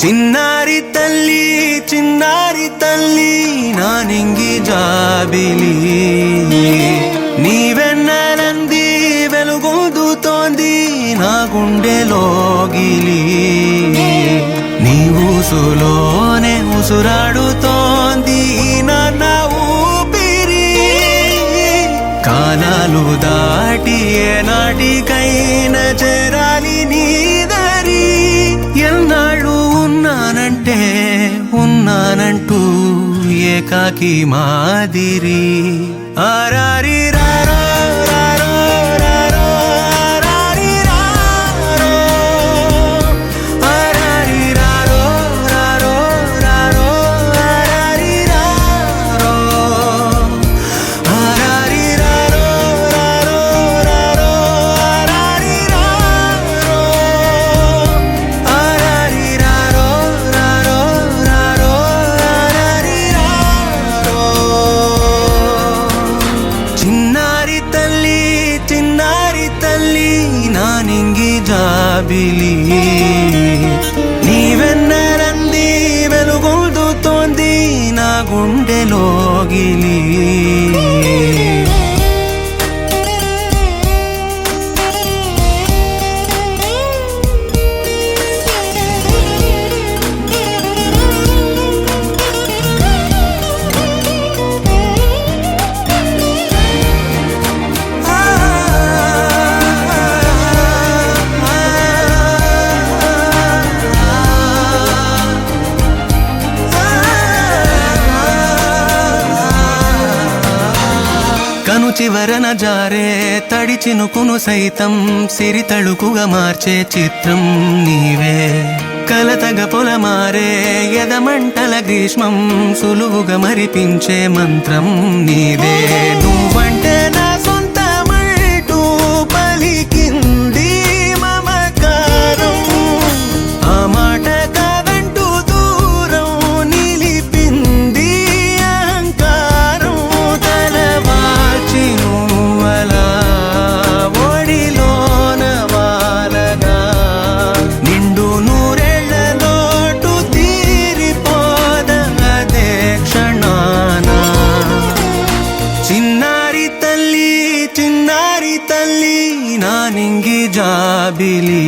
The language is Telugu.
చిన్నారి తల్లి నా నింగి జాబిలి నీవెన్నెలంది వెలుగొందుతోంది నా గుండెలోగిలి నీ ఊసులోనే ఉసురాడుతోంది నా ఊపిరి కాలాలు దాటి ఏనాటికైనా చేరాలి నీ దరి ఎన్నాళ్ళు ఉన్నానంటూ ఏకాకి మాదిరి ఆరారి రారో రారో రారో ఆరారి రారో ఆరారి రారో రారో రారో ఆరారి రారో ఆరారి రారో రారో రారో ఆరారి రారో ఆరారి రారో రారో రారో ఆరారి రారో చిన్నారి తల్లి నా నింగి జాబిలి నీవెన్నెలంది వెలుగొందుతోంది నా గుండెలోగిలి కను చివరన జారే తడి చినుకును సైతం సిరి తళుకుగా మార్చే చిత్రం నీవే కలతగ పొలమారే ఎదమంటల గ్రీష్మం సులువుగా మరిపించే మంత్రం నీదే నువ్వంటే నా సొంతమంటూ పలికింది మమకారం ఆ మాట కాదంటూ దూరం నిలిపింది అహంకారం తలవాల్చి నువ్వలా ఒడిలోన వాలగా నిండు నూరేళ్ల లోటు తీరిపోదదే క్షణాన చిన్నారి తల్లి నా నింగి జాబిలి